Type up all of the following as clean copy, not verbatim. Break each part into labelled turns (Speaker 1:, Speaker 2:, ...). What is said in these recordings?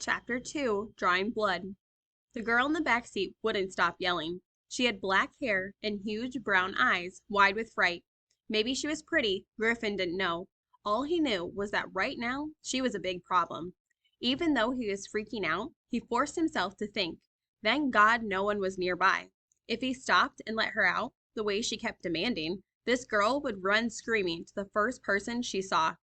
Speaker 1: Chapter 2, Drawing Blood. The girl in the back seat wouldn't stop yelling. She had black hair and huge brown eyes, wide with fright. Maybe she was pretty, Griffin didn't know. All he knew was that right now, she was a big problem. Even though he was freaking out, he forced himself to think. Thank God no one was nearby. If he stopped and let her out, the way she kept demanding, this girl would run screaming to the first person she saw.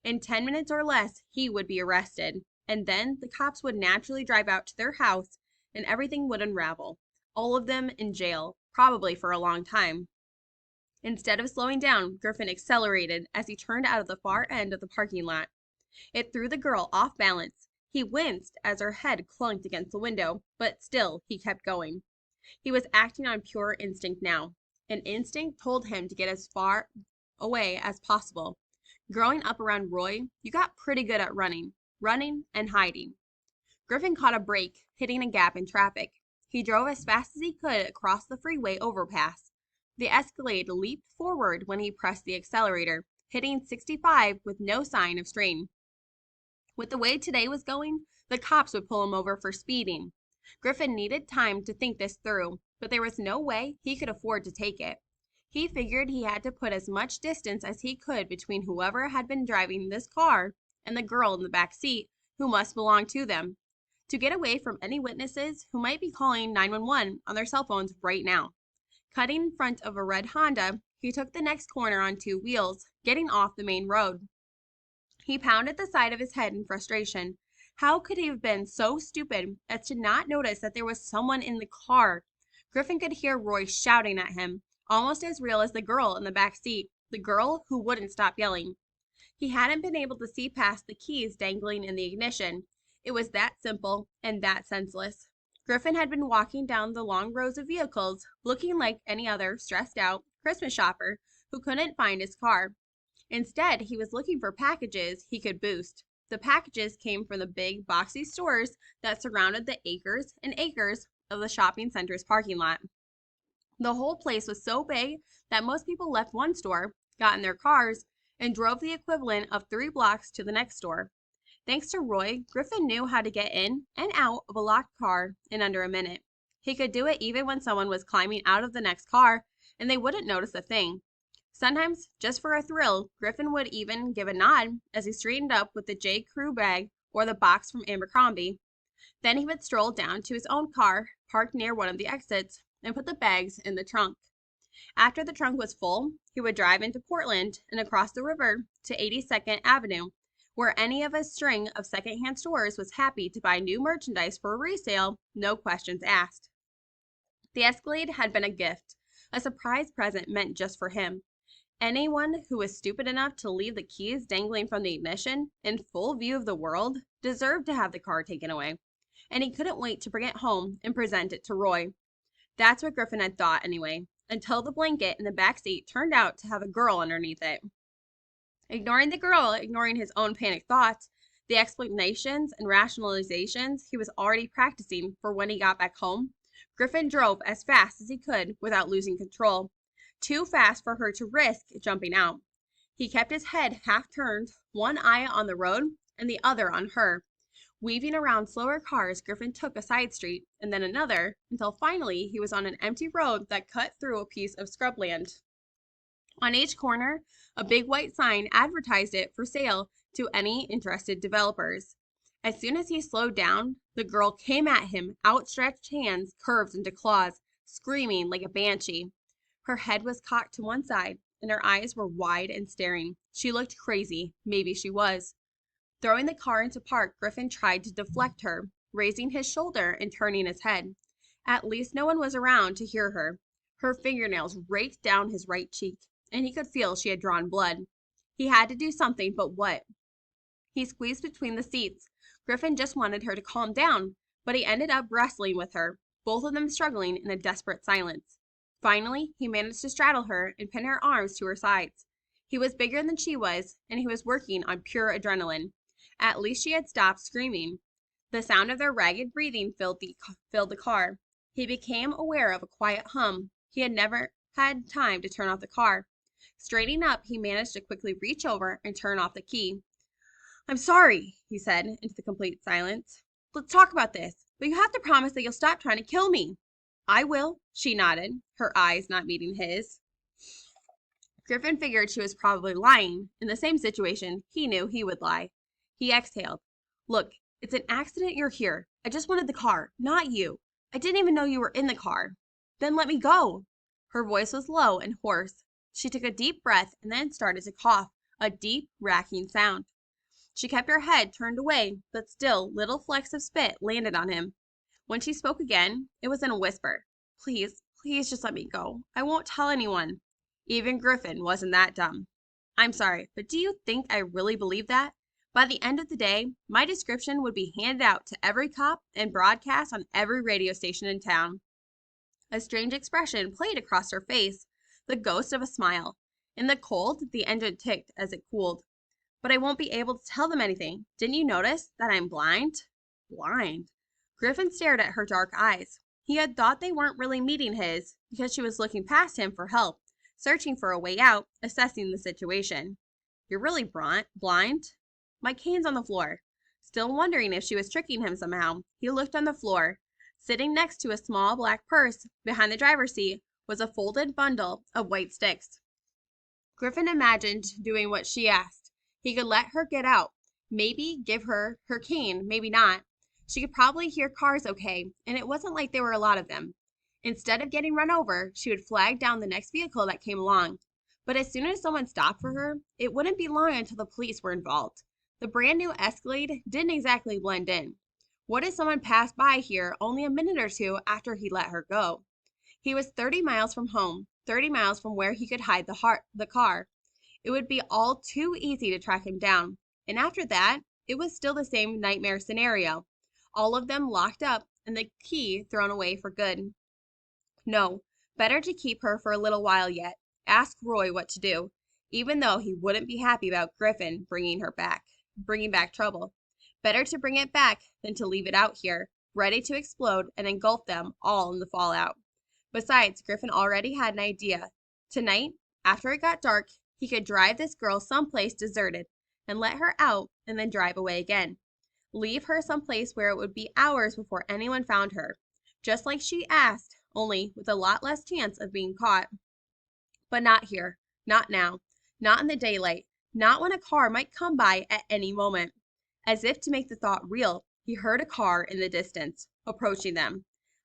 Speaker 1: In 10 minutes or less, he would be arrested. And then the cops would naturally drive out to their house and everything would unravel. All of them in jail, probably for a long time. Instead of slowing down, Griffin accelerated as he turned out of the far end of the parking lot. It threw the girl off balance. He winced as her head clunked against the window, but still he kept going. He was acting on pure instinct now. An instinct told him to get as far away as possible. Growing up around Roy, you got pretty good at running and hiding. Griffin caught a brake, hitting a gap in traffic. He drove as fast as he could across the freeway overpass. The Escalade leaped forward when he pressed the accelerator, hitting 65 with no sign of strain. With the way today was going, the cops would pull him over for speeding. Griffin needed time to think this through, but there was no way he could afford to take it. He figured he had to put as much distance as he could between whoever had been driving this car and the girl in the back seat, who must belong to them, to get away from any witnesses who might be calling 911 on their cell phones right now. Cutting in front of a red Honda, he took the next corner on two wheels, getting off the main road. He pounded the side of his head in frustration. How could he have been so stupid as to not notice that there was someone in the car? Griffin could hear Roy shouting at him, almost as real as the girl in the back seat, the girl who wouldn't stop yelling. He hadn't been able to see past the keys dangling in the ignition. It was that simple and that senseless. Griffin had been walking down the long rows of vehicles, looking like any other stressed out Christmas shopper who couldn't find his car. Instead, he was looking for packages he could boost. The packages came from the big, boxy stores that surrounded the acres and acres of the shopping center's parking lot. The whole place was so big that most people left one store, got in their cars, and drove the equivalent of 3 blocks to the next store. Thanks to Roy, Griffin knew how to get in and out of a locked car in under a minute. He could do it even when someone was climbing out of the next car and they wouldn't notice a thing. Sometimes, just for a thrill, Griffin would even give a nod as he straightened up with the J. Crew bag or the box from Abercrombie. Then he would stroll down to his own car, parked near one of the exits, and put the bags in the trunk. After the trunk was full, he would drive into Portland and across the river to 82nd Avenue, where any of a string of secondhand stores was happy to buy new merchandise for resale, no questions asked. The Escalade had been a gift, a surprise present meant just for him. Anyone who was stupid enough to leave the keys dangling from the ignition in full view of the world deserved to have the car taken away, and he couldn't wait to bring it home and present it to Roy. That's what Griffin had thought anyway, until the blanket in the back seat turned out to have a girl underneath it. Ignoring the girl, ignoring his own panicked thoughts, the explanations and rationalizations he was already practicing for when he got back home, Griffin drove as fast as he could without losing control. Too fast for her to risk jumping out. He kept his head half turned, one eye on the road and the other on her. Weaving around slower cars, Griffin took a side street and then another until finally he was on an empty road that cut through a piece of scrubland. On each corner, a big white sign advertised it for sale to any interested developers. As soon as he slowed down, the girl came at him, outstretched hands curved into claws, screaming like a banshee. Her head was cocked to one side, and her eyes were wide and staring. She looked crazy. Maybe she was. Throwing the car into park, Griffin tried to deflect her, raising his shoulder and turning his head. At least no one was around to hear her. Her fingernails raked down his right cheek, and he could feel she had drawn blood. He had to do something, but what? He squeezed between the seats. Griffin just wanted her to calm down, but he ended up wrestling with her, both of them struggling in a desperate silence. Finally, he managed to straddle her and pin her arms to her sides. He was bigger than she was, and he was working on pure adrenaline. At least she had stopped screaming. The sound of their ragged breathing filled the car. He became aware of a quiet hum. He had never had time to turn off the car. Straightening up, he managed to quickly reach over and turn off the key. "I'm sorry," he said into the complete silence. Let's talk about this, but you have to promise that you'll stop trying to kill me. I will, she nodded, her eyes not meeting his. Griffin figured she was probably lying. In the same situation, he knew he would lie. He exhaled. Look, it's an accident you're here. I just wanted the car, not you. I didn't even know you were in the car. Then let me go. Her voice was low and hoarse. She took a deep breath and then started to cough, a deep, racking sound. She kept her head turned away, but still little flecks of spit landed on him. When she spoke again, it was in a whisper. Please, please just let me go. I won't tell anyone. Even Griffin wasn't that dumb. I'm sorry, but do you think I really believe that? By the end of the day, my description would be handed out to every cop and broadcast on every radio station in town. A strange expression played across her face, the ghost of a smile. In the cold, the engine ticked as it cooled. But I won't be able to tell them anything. Didn't you notice that I'm blind? Blind? Griffin stared at her dark eyes. He had thought they weren't really meeting his because she was looking past him for help, searching for a way out, assessing the situation. You're really blind? My cane's on the floor. Still wondering if she was tricking him somehow, he looked on the floor. Sitting next to a small black purse behind the driver's seat was a folded bundle of white sticks. Griffin imagined doing what she asked. He could let her get out, maybe give her her cane, maybe not. She could probably hear cars okay, and it wasn't like there were a lot of them. Instead of getting run over, she would flag down the next vehicle that came along. But as soon as someone stopped for her, it wouldn't be long until the police were involved. The brand new Escalade didn't exactly blend in. What if someone passed by here only a minute or two after he let her go? He was 30 miles from home, 30 miles from where he could hide the car. It would be all too easy to track him down. And after that, it was still the same nightmare scenario. All of them locked up and the key thrown away for good. No, better to keep her for a little while yet. Ask Roy what to do, even though he wouldn't be happy about Griffin bringing back trouble. Better to bring it back than to leave it out here, ready to explode and engulf them all in the fallout. Besides, Griffin already had an idea. Tonight, after it got dark, he could drive this girl someplace deserted and let her out and then drive away again. Leave her someplace where it would be hours before anyone found her, just like she asked, only with a lot less chance of being caught. But not here, not now, not in the daylight, not when a car might come by at any moment. As if to make the thought real, he heard a car in the distance, approaching them.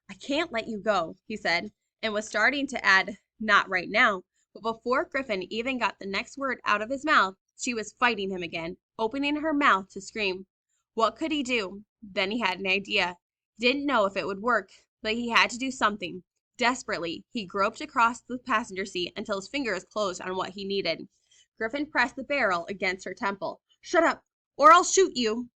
Speaker 1: I can't let you go, he said, and was starting to add, not right now, but before Griffin even got the next word out of his mouth, she was fighting him again, opening her mouth to scream. What could he do? Then he had an idea. Didn't know if it would work, but he had to do something. Desperately, he groped across the passenger seat until his fingers closed on what he needed. Griffin pressed the barrel against her temple. Shut up, or I'll shoot you.